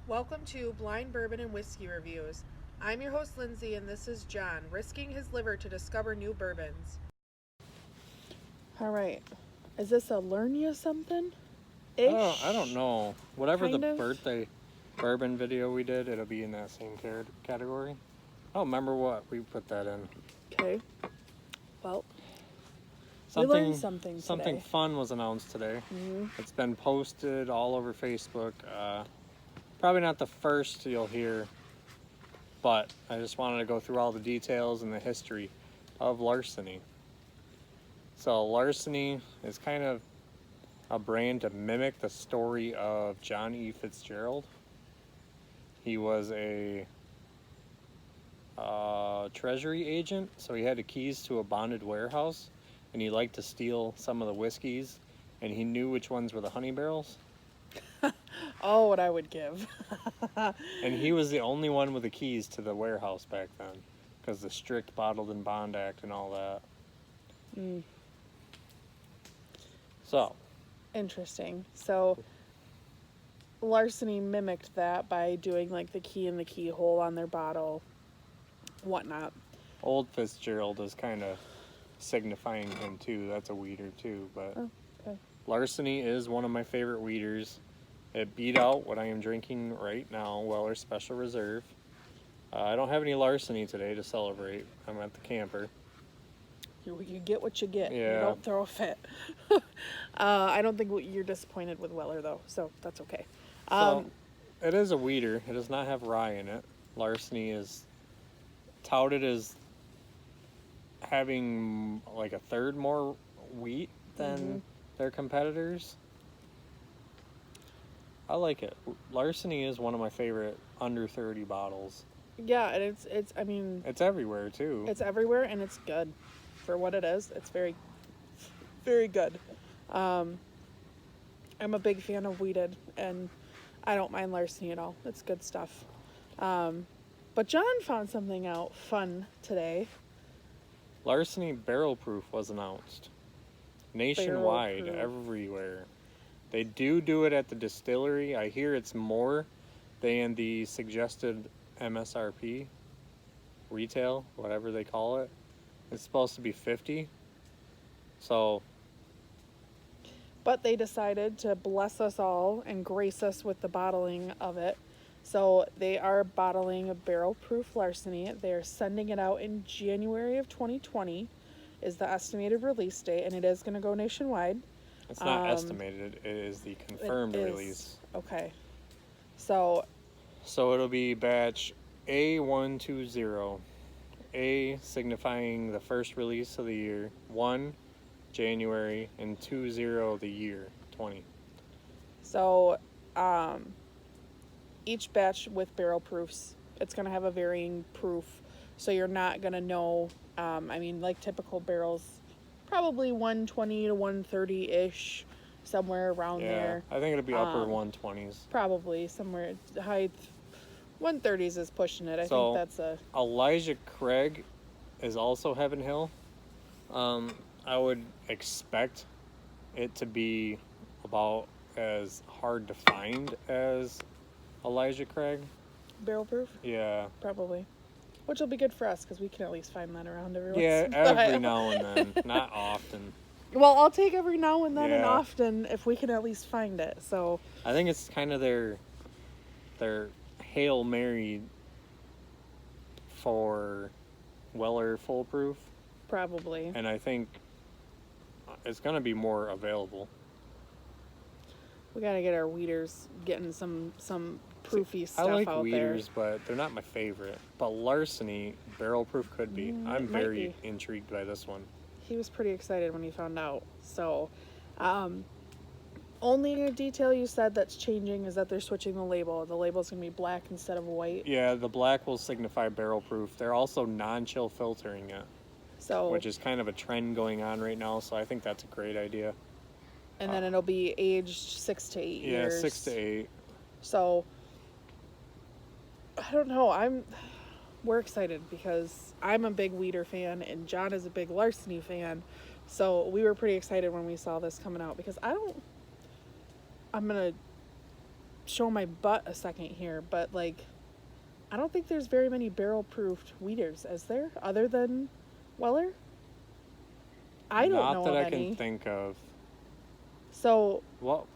Welcome to Blind Bourbon and Whiskey Reviews. I'm your host, Lindsay, and this is John, risking his liver to discover new bourbons. All right. Is this a learn you something? I don't know. Whatever Kind the of. birthday bourbon video we did, it'll be in that same category. I don't remember what we put that in. Okay. Well, we learned something Something today. fun was announced today. Mm-hmm. It's been posted all over Facebook. Probably not the first you'll hear, but I just wanted to go through all the details and the history of Larceny. So Larceny is kind of a brand to mimic the story of John E. Fitzgerald. He was a treasury agent, so he had the keys to a bonded warehouse, and he liked to steal some of the whiskeys, and he knew which ones were the honey barrels. Oh, what I would give. And he was the only one with the keys to the warehouse back then, because the strict Bottled and Bond Act and all that. Mm. So, Interesting. So, Larceny mimicked that by doing like the key in the keyhole on their bottle, whatnot. old Fitzgerald is kind of signifying him too. That's a weeder too, but Oh, okay. Larceny is one of my favorite weeders. It beat out what I am drinking right now, Weller Special Reserve. I don't have any Larceny today to celebrate. I'm at the camper. You get what you get. Yeah. You don't throw a fit. I don't think you're disappointed with Weller, though, so that's okay. So, it is a weeder. It does not have rye in it. Larceny is touted as having like a third more wheat than their competitors. I like it. Larceny is one of my favorite under 30 bottles. Yeah, and it's I mean, It's everywhere too. it's everywhere, and it's good for what it is. It's very, very good. I'm a big fan of wheated, and I don't mind Larceny at all. It's good stuff. But John found something out fun today. Larceny Barrel Proof was announced. Nationwide, Barrel Proof. everywhere. They do it at the distillery. I hear it's more than the suggested MSRP, retail, whatever they call it. It's supposed to be 50. So, But they decided to bless us all and grace us with the bottling of it. So they are bottling a barrel proof Larceny. They're sending it out in January of 2020 is the estimated release date, and it is going to go nationwide. it's not estimated, it is the confirmed It is. release. Okay. So So it'll be batch A120. A signifying the first release of the year, 1 January, and 20 the year 20. So, each batch with barrel proofs, it's going to have a varying proof. So you're not going to know, I mean, like typical barrels, probably 120 to 130-ish, somewhere around there. I think it'll be upper 120s. Probably somewhere high 130s is pushing it. I So- think that's a... Elijah Craig is also Heaven Hill. I would expect it to be about as hard to find as Elijah Craig. barrel proof? Yeah. Probably. Which will be good for us, because we can at least find that around every Yeah, once in a while. every now and then. Not often. Well, I'll take every now and then and Yeah. often if we can at least find it. So, I think it's kind of their Hail Mary for Weller Foolproof. probably. And I think it's going to be more available. We got to get our weeders getting some proofy stuff I like out weeders, but they're not my favorite. But Larceny Barrel Proof could be. Mm, I'm it might very be. intrigued by this one. there. He was pretty excited when he found out. So, only detail you said that's changing is that they're switching the label. The label's going to be black instead of white. Yeah, the black will signify barrel proof. They're also non-chill filtering it, So, which is kind of a trend going on right now. So I think that's a great idea. and then it'll be aged 6 to 8 years. Yeah, 6 to 8. So, I don't know. We're excited because I'm a big Weeder fan and John is a big Larceny fan. So we were pretty excited when we saw this coming out because I'm going to show my butt a second here, but like, I don't think there's very many barrel-proofed wheaters, is there? Other than Weller? I don't know Not that of I any. can think of. So Well,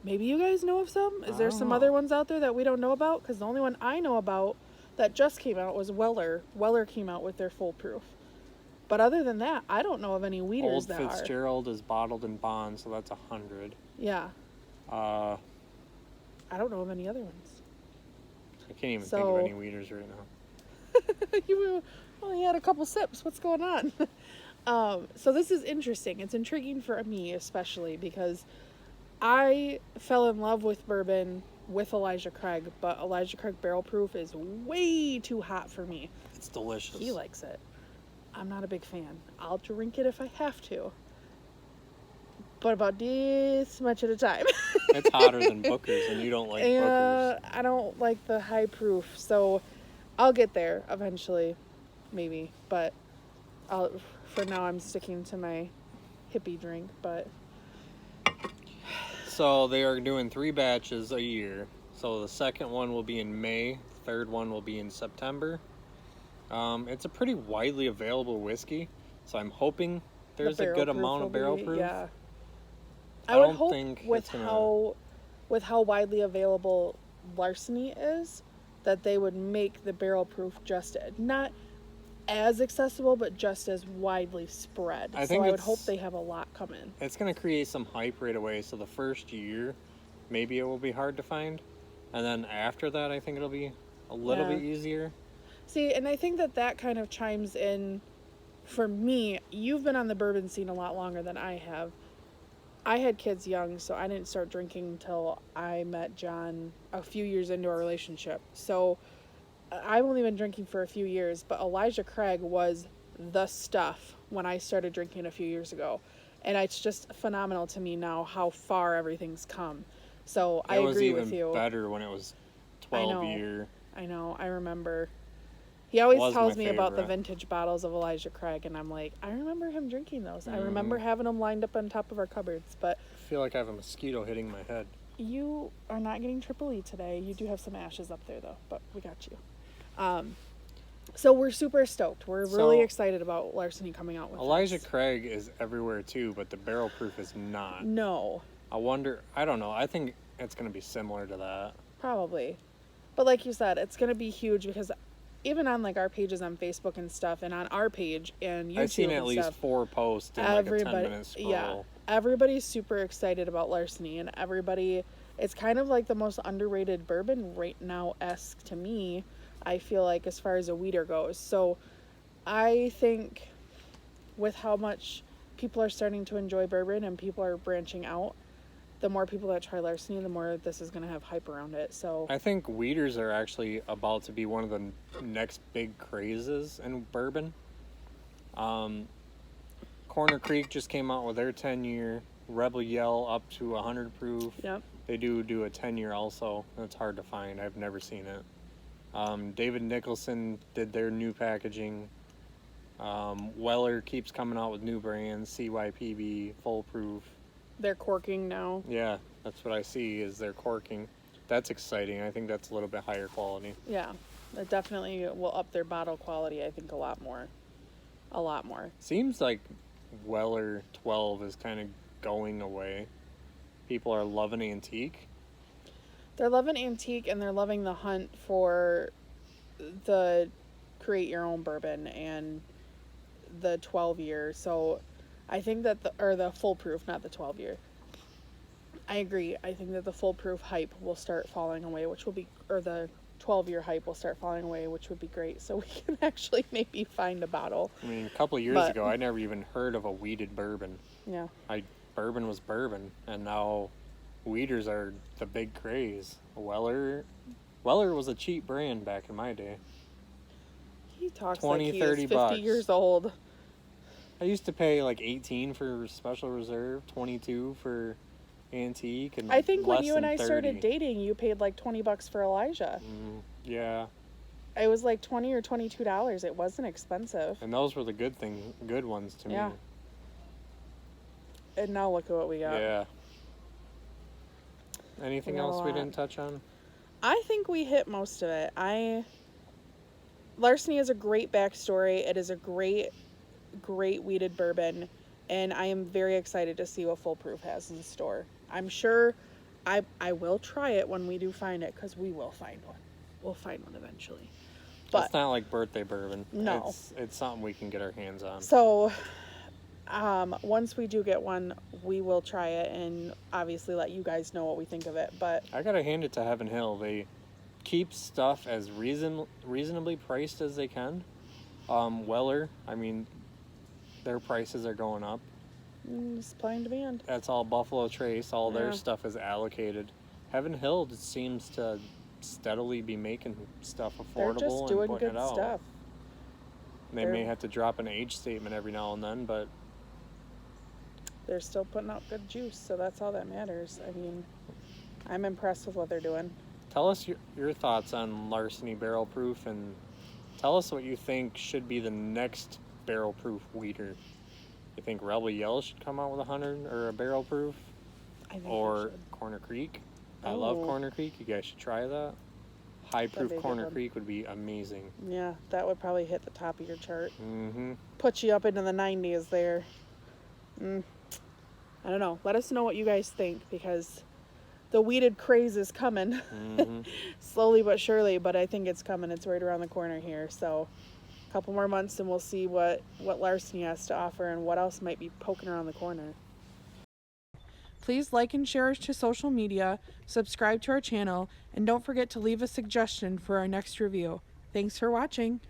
maybe you guys know of some? Is I there don't some know. other ones out there that we don't know about? Because the only one I know about that just came out was Weller. Weller came out with their foolproof. But other than that, I don't know of any wheaters Old that are. Fitzgerald is bottled in bond, so that's 100. Yeah, I I don't know of any other ones. can't even think So- of any weeders right now. You only had a couple sips. What's going on? So this is interesting. It's intriguing for me, especially because I fell in love with bourbon with Elijah Craig, but Elijah Craig Barrel Proof is way too hot for me. It's delicious. He likes it. I'm not a big fan. I'll drink it if I have to, but about this much at a time. It's hotter than Booker's, and you don't like Booker's. I don't like the high proof, so I'll get there eventually, maybe. But for now, I'm sticking to my hippie drink. But So they are doing 3 batches a year. So the second one will be in May, third one will be in September. It's a pretty widely available whiskey, so I'm hoping there's a good amount of barrel proof. Yeah, I I would don't hope think with it's gonna- how widely available Larceny is, that they would make the barrel proof just not as accessible, but just as widely spread. I So think I would it's- hope they have a lot coming. It's going to create some hype right away, so the first year, maybe it will be hard to find. And then after that, I think it'll be a little Yeah. bit easier. See, and I think that kind of chimes in for me. You've been on the bourbon scene a lot longer than I have. I had kids young, so I didn't start drinking until I met John a few years into our relationship. So I've only been drinking for a few years, but Elijah Craig was the stuff when I started drinking a few years ago. And it's just phenomenal to me now how far everything's come. So I agree with you. It was even better when it was I 12 know. year. I know, I remember. He always Was tells my me about the favorite. vintage bottles of Elijah Craig, and I'm like, I remember him drinking those. I Mm-hmm. remember having them lined up on top of our cupboards. But I feel like I have a mosquito hitting my head. you are not getting Triple E today. You do have some ashes up there, though, but we got you. So we're super stoked. We're really So- excited about Larceny coming out with Elijah this. Craig is everywhere too, but the barrel proof is not. No, I don't know. I think it's going to be similar to that. probably. But like you said, it's going to be huge because even on like our pages on Facebook and stuff, and on our page and YouTube I've seen at and least stuff, 4 posts in like a 10-minute scroll. yeah, everybody's super excited about Larceny, and it's kind of like the most underrated bourbon right now-esque to me, I feel like, as far as a weeder goes. So I think with how much people are starting to enjoy bourbon and people are branching out, the more people that try Larceny, the more this is going to have hype around it. So I think weeders are actually about to be one of the next big crazes in bourbon. Corner Creek just came out with their 10-year. Rebel Yell up to 100 proof. yep. They do a 10-year also. It's hard to find. I've never seen it. David Nicholson did their new packaging. Weller keeps coming out with new brands. CYPB, full proof. They're corking now. Yeah, that's what I see is they're corking. That's exciting. I think that's a little bit higher quality. Yeah, it definitely will up their bottle quality, I think, a lot more. A lot more. Seems like Weller 12 is kind of going away. People are loving antique. They're loving antique, and they're loving the hunt for the create your own bourbon and the 12-year. So I think that the full proof, not the 12-year. I agree. I think that the full proof hype will start falling away, which will be, or the 12-year hype will start falling away, which would be great. So we can actually maybe find a bottle. I mean, a couple of years But- ago, I never even heard of a weeded bourbon. Yeah. Bourbon was bourbon, and now weeders are the big craze. Weller was a cheap brand back in my day. He talks 20, like he 30 is 50 bucks. years old. I used to pay like 18 for special reserve, 22 for antique, and I think when less you and than I 30. started dating, you paid like $20 for Elijah. Yeah, It was like $20 or $22. It wasn't expensive. and those were the good ones to Yeah. And now look at what we me. got. Yeah. Anything We got a else we lot. didn't touch on? I think we hit most of it. Larceny is a great backstory. It is a great weeded bourbon, and I am very excited to see what Full Proof has in store. I'm sure I will try it when we do find it, because we will find one. We'll find one eventually. But It's not like birthday bourbon. No. It's something we can get our hands on. So, once we do get one, we will try it and obviously let you guys know what we think of it. But I gotta hand it to Heaven Hill. They keep stuff as reasonably priced as they can. Weller, I mean, their prices are going up. Supply and demand. That's all Buffalo Trace. All their Yeah. stuff is allocated. Heaven Hill just seems to steadily be making stuff They're affordable just and doing putting good it out. stuff. They may have to drop an age statement every now and then, but They're still putting out good juice, so that's all that matters. I mean, I'm impressed with what they're doing. tell us your thoughts on Larceny Barrel Proof, and tell us what you think should be the next barrel proof weeder. You think Rebel Yell should come out with 100 or a barrel proof? I think Or Corner Creek? I love Oh. Corner Creek. You guys should try that. High proof be a good Corner one. Creek would be amazing. Yeah, that would probably hit the top of your chart. Mm-hmm. Put you up into the 90s there. I don't know. Let us know what you guys think, because the weeded craze is coming. Mm-hmm. Slowly but surely, but I think it's coming. It's right around the corner here. So a couple more months and we'll see what Larceny has to offer and what else might be poking around the corner. Please like and share us to social media, subscribe to our channel, and don't forget to leave a suggestion for our next review. Thanks for watching.